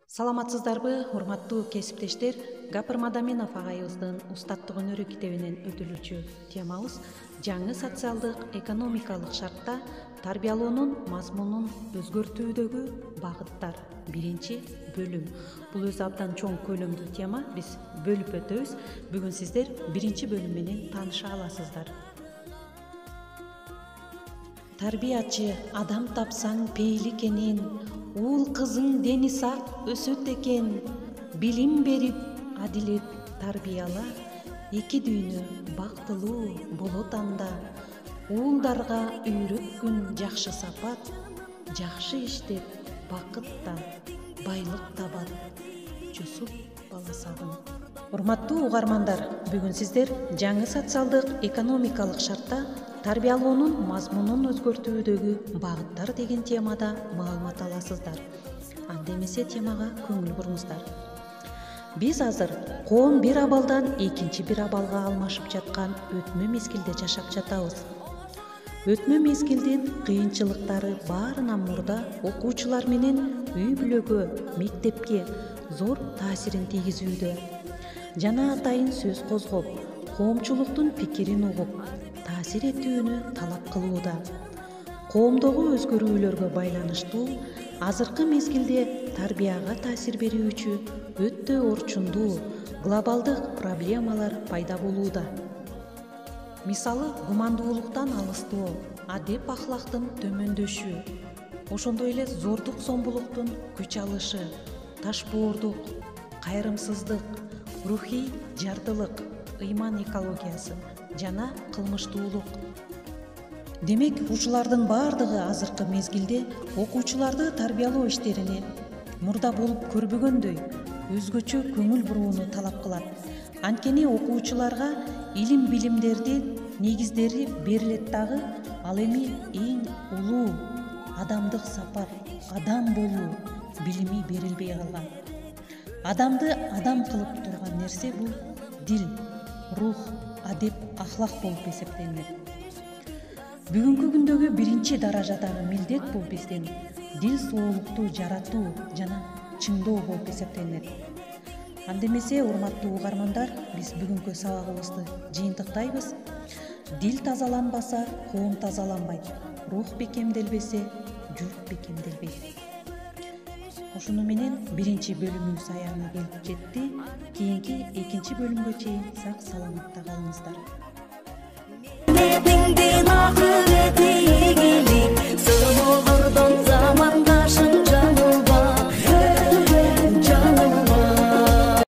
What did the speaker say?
Саламатсыздарбы, урматтуу кесиптештер? Гапыр Мадаминов агайыбыздын Устаттык өнөрү китебинен өтүлүүчү темабыз жаңы социалдык экономикалык шартта тарбиялоонун мазмунун өзгөртүүдөгү багыттар. Биринчи бөлүм. Бул өзү абдан чоң көлөмдүү тема. Биз бөлүп өтөбүз. Бүгүн сиздер биринчи бөлүм менен тааныша аласыздар. Тарбиячы адам тапсаң пейли экенин, уул кызың дени сак өсөт экен. Билим берип, адилет тарбияла, эки дүйнө бактылуу болот анда. Уулдарга үйрөткүн жакшы сапат, жакшы иштеп бакыт да, байлык табат. Жусуп Баласагын. Урматтуу угармандар, бүгүн сиздер жаңы социалдык экономикалык шартта тарбиялоонун мазмунун өзгөртүүдөгү багыттар деген темада маалымат аласыздар. Анда эмесе темага көңүл буруңуздар. Биз азыр коом бир абалдан экинчи бир абалга алмашып жаткан өтмө мезгилде жашап жатабыз. Өтмө мезгилдин кыйынчылыктары баарынан мурда окуучулар менен үй бүлөгө, мектепке зор таасирин тийгизүүдө. Жана атайын сөз козгоп, коомчулуктун пикирин угуп, таасир этүүнү талап кылууда. Коомдогу өзгөрүүлөргө байланыштуу азыркы мезгилде тарбияга таасир берүүчү өтө орчундуу глобалдык проблемалар пайда болууда. Мисалы, гумандуулуктан алыстоо, адеп ахлактын төмөндөшү, ошондой эле зордук зомбулуктун күч алышы, ташбоордук, кайрымсыздык, рухий жардылык, ыйман экологиясы жана кылмыштуулук. Демек, ушулардын баардыгы азыркы мезгилде окуучуларды тарбиялоо иштерине мурда болуп көрбөгөндөй өзгөчө көңүл бурууну талап кылат. Анткени окуучуларга илим билимдердин негиздери берилет дагы, ал эми эң улуу адамдык сапат, адам болуу билими берилбей калган. Адамды адам кылып турган нерсе бул дил, рух, адеп, ахлак болуп эсептелинет. Бүгүнкү күндөгү биринчи даражадагы милдет бул биздин дил соолукту жаратуу жана чыңдоо болуп эсептелинет. Анда эмесе, урматтуу угармандар, биз бүгүнкү сабагыбызды жыйынтыктайбыз. Дил тазаланбаса, коом тазаланбайт. Рух бекемделбесе, журт бекемделбейт. Ошону менен биринчи бөлүмүбүз аягына келип жетти. Кийинки экинчи бөлүмгө чейин сак саламатта калыңыздар.